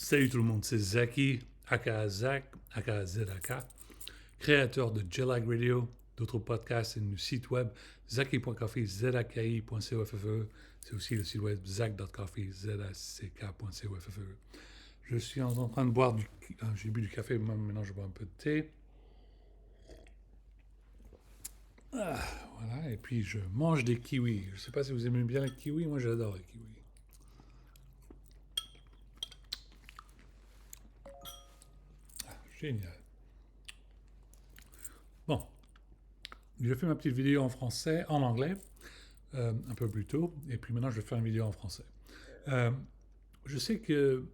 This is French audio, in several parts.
Salut tout le monde, c'est Zaki, aka Zach, aka ZAK, créateur de Jetlag Radio, d'autres podcasts et du site web zaki.coffee, zaki.coffee. C'est aussi le site web zack.coffee, zack.coffee. Je suis en train de boire j'ai bu du café, maintenant je bois un peu de thé. Voilà, et puis je mange des kiwis. Je ne sais pas si vous aimez bien les kiwis, moi j'adore les kiwis. Génial. Bon, j'ai fait ma petite vidéo en français, en anglais, un peu plus tôt, et puis maintenant je vais faire une vidéo en français. Euh, je sais que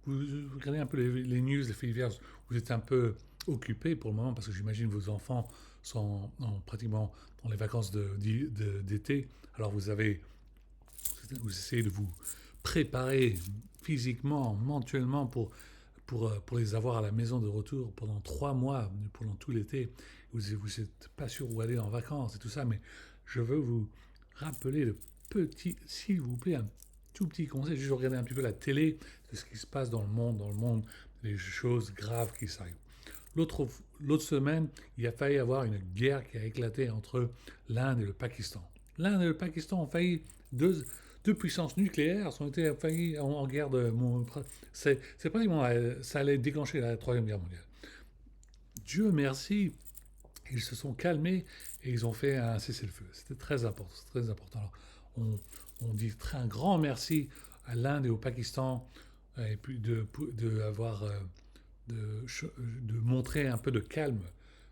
vous regardez un peu les news, les faits divers, vous êtes un peu occupé pour le moment parce que j'imagine vos enfants sont pratiquement dans les vacances d'été. Alors vous essayez de vous préparer physiquement, mensuellement pour les avoir à la maison de retour pendant 3 mois, pendant tout l'été. Vous n'êtes pas sûr où aller en vacances et tout ça, mais je veux vous rappeler s'il vous plaît, un tout petit conseil. Juste regarder un petit peu la télé de ce qui se passe dans le monde, des choses graves qui s'arrivent. L'autre, l'autre semaine, il a failli y avoir une guerre qui a éclaté entre l'Inde et le Pakistan. L'Inde et le Pakistan ont failli deux puissances nucléaires ont été failli en guerre de c'est pratiquement ça allait déclencher la troisième guerre mondiale. Dieu merci, ils se sont calmés et ils ont fait un cessez-le-feu. C'était très important, c'est très important. Alors, on, on dit un grand merci à l'Inde et au Pakistan et puis de avoir de, de montrer un peu de calme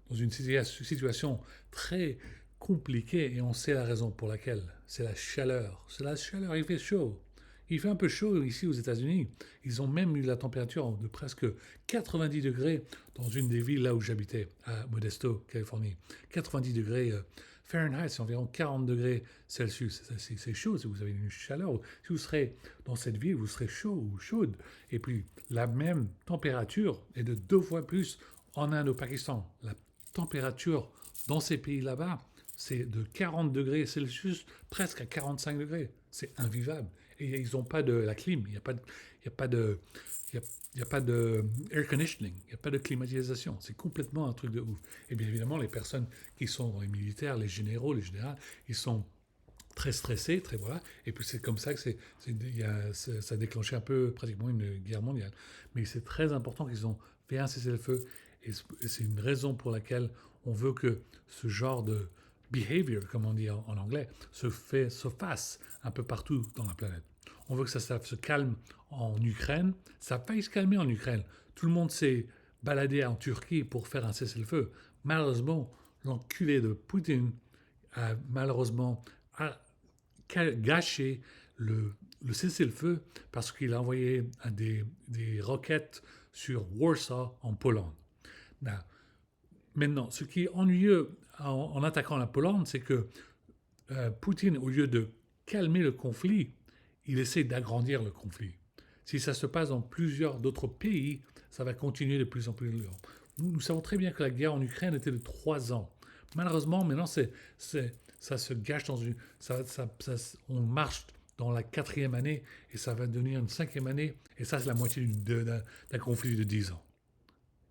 dans une situation très compliquée et on sait la raison pour laquelle. C'est la chaleur. C'est la chaleur, il fait chaud. Il fait un peu chaud ici aux États-Unis. Ils ont même eu la température de presque 90 degrés dans une des villes là où j'habitais, à Modesto, Californie. 90 degrés Fahrenheit, c'est environ 40 degrés Celsius. C'est chaud si vous avez une chaleur. Si vous serez dans cette ville, vous serez chaud ou chaude. Et puis, la même température est de 2 fois plus en Inde au Pakistan. La température dans ces pays là-bas, c'est de 40 degrés Celsius presque à 45 degrés. C'est invivable. Et ils n'ont pas de la clim, il n'y a pas de, il y a pas de, il y a pas de air conditioning, il n'y a pas de climatisation. C'est complètement un truc de ouf. Et bien évidemment, les personnes qui sont dans les militaires, les généraux, les générales, ils sont très stressés, très voilà. Et puis c'est comme ça que ça a déclenché un peu pratiquement une guerre mondiale. Mais c'est très important qu'ils ont fait un cessez-le-feu. Et c'est une raison pour laquelle on veut que ce genre de behavior, comme on dit en anglais, se fasse un peu partout dans la planète. On veut que ça se calme en Ukraine. Ça n'a pas se calmer en Ukraine. Tout le monde s'est baladé en Turquie pour faire un cessez-le-feu. Malheureusement, l'enculé de Poutine a malheureusement gâché le cessez-le-feu parce qu'il a envoyé des roquettes sur Warsaw en Pologne. Maintenant, ce qui est ennuyeux en attaquant la Pologne, c'est que Poutine, au lieu de calmer le conflit, il essaie d'agrandir le conflit. Si ça se passe dans plusieurs d'autres pays, ça va continuer de plus en plus longtemps. Nous savons très bien que la guerre en Ukraine était de 3 ans. Malheureusement, maintenant, ça se gâche dans une. On marche dans la quatrième année et ça va devenir une cinquième année. Et ça, c'est la moitié d'un conflit de 10 ans.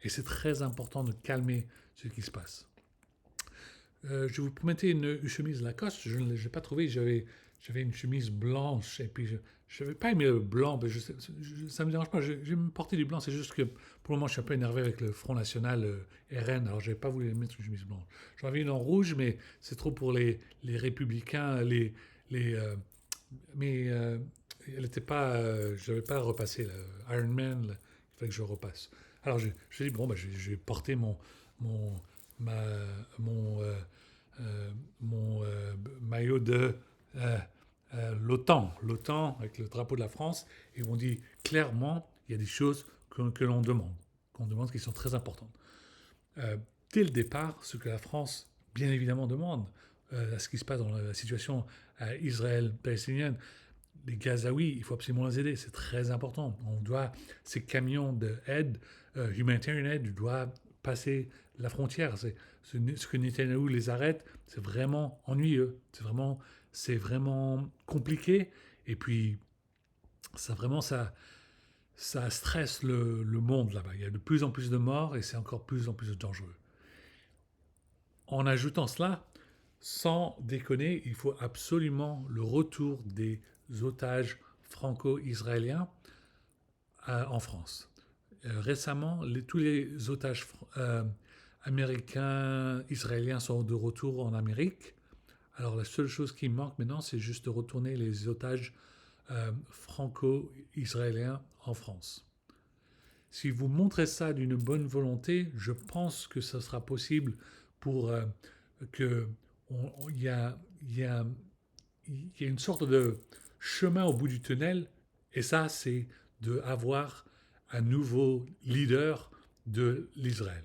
Et c'est très important de calmer ce qui se passe. Je vous promettais une chemise Lacoste, je ne l'ai pas trouvée, j'avais une chemise blanche et puis je n'avais pas aimé le blanc, mais ça ne me dérange pas, j'aime porter du blanc, c'est juste que pour le moment je suis un peu énervé avec le Front National RN, alors je n'avais pas voulu mettre une chemise blanche. J'en avais une en rouge, mais c'est trop pour les républicains, mais elle n'était pas, je n'avais pas repassé, Iron Man, il fallait que je repasse. Alors je dis, bon, bah, je vais porter mon, ma, mon, mon maillot de euh, l'OTAN avec le drapeau de la France, et on dit clairement, il y a des choses que l'on demande, qu'on demande qui sont très importantes. Euh, Dès le départ, ce que la France, bien évidemment, demande, à ce qui se passe dans la situation Israël-palestinienne, les Gazaouis, il faut absolument les aider, c'est très important. Ces camions d'aide, humanitarian aid, doivent passer la frontière. Ce que Netanyahou les arrête, c'est vraiment ennuyeux, c'est vraiment compliqué. Et puis, ça vraiment, ça stresse le monde là-bas. Il y a de plus en plus de morts et c'est encore de plus en plus dangereux. En ajoutant cela, sans déconner, il faut absolument le retour des otages franco-israéliens en France. Récemment, tous les otages américains, israéliens sont de retour en Amérique. Alors la seule chose qui manque maintenant, c'est juste de retourner les otages franco-israéliens en France. Si vous montrez ça d'une bonne volonté, je pense que ce sera possible pour que il y a, y a, y a une sorte de chemin au bout du tunnel, et ça, c'est d'avoir un nouveau leader de l'Israël.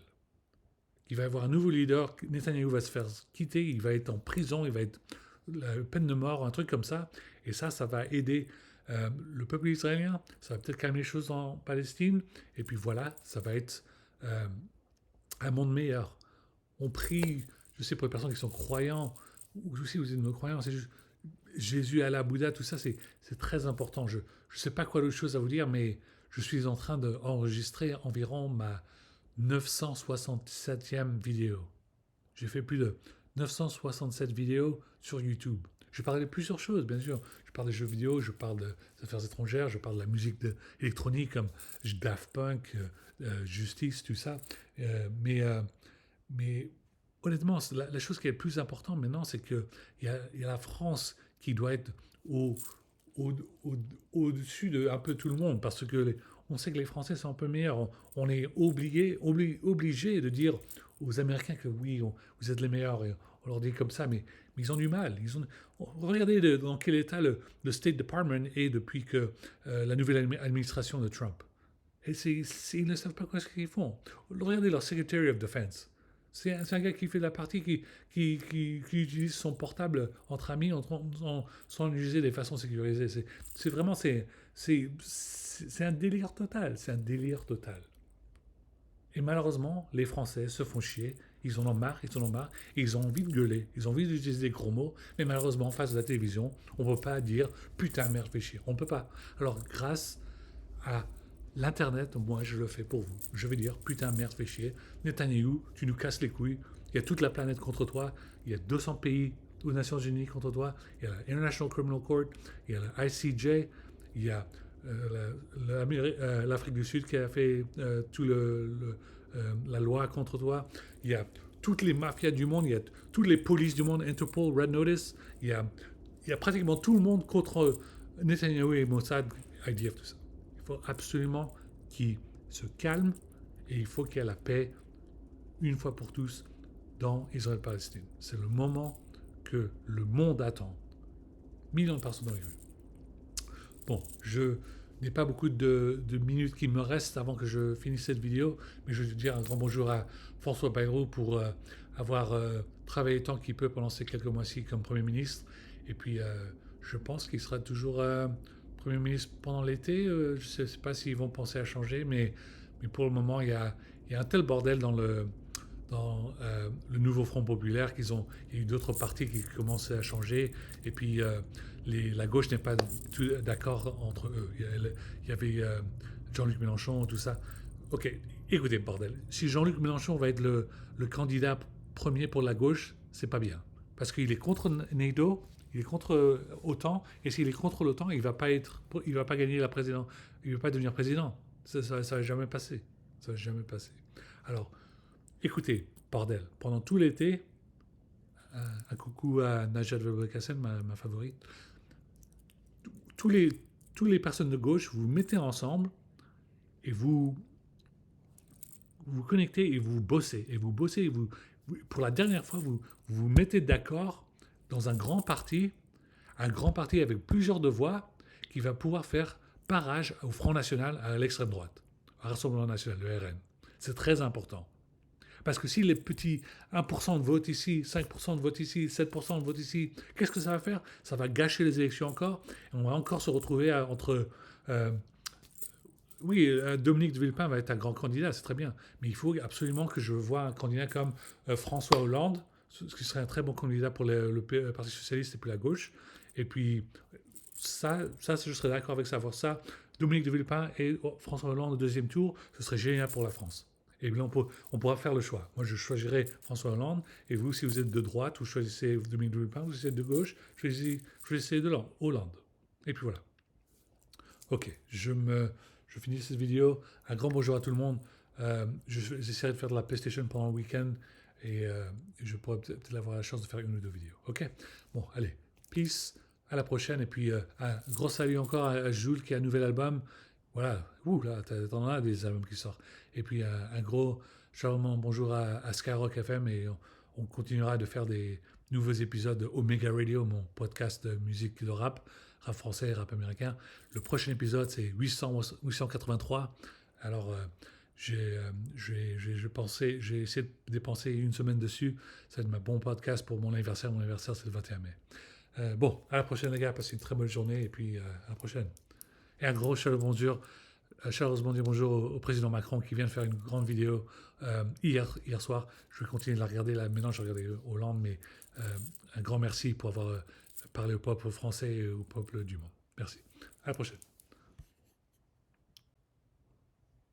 Il va y avoir un nouveau leader, Netanyahou va se faire quitter, il va être en prison, il va être la peine de mort, un truc comme ça, et ça va aider le peuple israélien, ça va peut-être calmer les choses en Palestine, et puis voilà, ça va être un monde meilleur. On prie, je sais pour les personnes qui sont croyants, ou aussi vous êtes non-croyants, c'est juste Jésus, Allah, Bouddha, tout ça, c'est très important. Je ne sais pas quoi d'autre chose à vous dire, mais je suis en train d'enregistrer environ ma 967e vidéo. J'ai fait plus de 967 vidéos sur YouTube. Je parle de plusieurs choses, bien sûr. Je parle des jeux vidéo, je parle des affaires étrangères, je parle de la musique électronique comme Daft Punk, Justice, tout ça. Mais honnêtement, la chose qui est le plus importante maintenant, c'est qu'il y a la France qui doit être au, au, au-dessus de un peu tout le monde, parce que on sait que les Français sont un peu meilleurs. On est obligé de dire aux Américains que oui, vous êtes les meilleurs. Et on leur dit comme ça, mais ils ont du mal. Regardez dans quel état le State Department est depuis que la nouvelle administration de Trump. Et ils ne savent pas quoi ce qu'ils font. Regardez leur Secretary of Defense. C'est un gars qui fait de la partie, qui utilise son portable entre amis sans l'utiliser de façon sécurisée. C'est vraiment, c'est un délire total. C'est un délire total. Et malheureusement, les Français se font chier. Ils en ont marre, ils ont envie de gueuler, ils ont envie d'utiliser des gros mots, mais malheureusement, face à la télévision, on ne peut pas dire putain, merde, fais chier. On ne peut pas. Alors, grâce à l'Internet, moi, je le fais pour vous. Je vais dire putain, merde, fais chier. Netanyahou, tu nous casses les couilles. Il y a toute la planète contre toi. Il y a 200 pays aux Nations Unies contre toi. Il y a l'International Criminal Court. Il y a la ICJ. Il y a l'Afrique du Sud qui a fait la loi contre toi. Il y a toutes les mafias du monde, il y a toutes les polices du monde, Interpol, Red Notice. Il y a pratiquement tout le monde contre Netanyahou et Mossad, IDF, tout ça. Il faut absolument qu'ils se calment et il faut qu'il y ait la paix une fois pour tous dans Israël-Palestine. C'est le moment que le monde attend. Millions de personnes dans les rues. Bon, je n'ai pas beaucoup de minutes qui me restent avant que je finisse cette vidéo, mais je veux dire un grand bonjour à François Bayrou pour avoir travaillé tant qu'il peut pendant ces quelques mois-ci comme Premier ministre. Et puis, je pense qu'il sera toujours Premier ministre pendant l'été. Je ne sais pas s'ils vont penser à changer, mais pour le moment, il y a un tel bordel dans le nouveau Front populaire il y a eu d'autres partis qui commençaient à changer, et puis la gauche n'est pas d'accord entre eux. Il y avait Jean-Luc Mélenchon, tout ça. Ok, écoutez, bordel, si Jean-Luc Mélenchon va être le candidat premier pour la gauche, c'est pas bien. Parce qu'il est contre NATO, il est contre OTAN, et s'il est contre l'OTAN, il va pas gagner la présidence, il va pas devenir président. Ça va jamais passer. Ça va jamais passer. Alors, écoutez, bordel, pendant tout l'été, un coucou à Najat Vallaud-Belkacem, ma favorite, tous les personnes de gauche, vous vous mettez ensemble et vous connectez et vous bossez. Et vous bossez, et pour la dernière fois, vous vous mettez d'accord dans un grand parti avec plusieurs de voix qui va pouvoir faire barrage au Front National, à l'extrême droite, au Rassemblement National, le RN. C'est très important. Parce que si les petits 1% de vote ici, 5% de vote ici, 7% de vote ici, qu'est-ce que ça va faire? Ça va gâcher les élections encore. Et on va encore se retrouver entre... Dominique de Villepin va être un grand candidat, c'est très bien. Mais il faut absolument que je voie un candidat comme François Hollande, ce qui serait un très bon candidat pour le Parti Socialiste et puis la gauche. Et puis, ça je serais d'accord avec ça. Voir ça, Dominique de Villepin et François Hollande au deuxième tour, ce serait génial pour la France. Et bien on pourra faire le choix. Moi, je choisirais François Hollande, et vous, si vous êtes de droite, vous choisissez Dominique de Villepin, vous êtes de gauche, choisissez de Hollande. Et puis voilà. Ok, je finis cette vidéo. Un grand bonjour à tout le monde. J'essaierai de faire de la PlayStation pendant le week-end, et je pourrais peut-être avoir la chance de faire une ou deux vidéos. Ok. Bon, allez, peace. À la prochaine. Et puis un gros salut encore à Jules qui a un nouvel album. Voilà. Ouh là, t'en as des albums qui sortent. Et puis un gros charmant bonjour à Skyrock FM, et on continuera de faire des nouveaux épisodes de Omega Radio, mon podcast de musique de rap français et rap américain. Le prochain épisode, c'est 883. Alors, j'ai essayé de dépenser une semaine dessus. Ça va être un bon podcast pour mon anniversaire. Mon anniversaire, c'est le 21 mai. Bon, à la prochaine, les gars. Passez une très bonne journée, et puis à la prochaine. Et un gros chaleureusement bonjour au président Macron qui vient de faire une grande vidéo hier soir. Je vais continuer de la regarder. Là, maintenant, je regarde Hollande, mais un grand merci pour avoir parlé au peuple français et au peuple du monde. Merci. À la prochaine.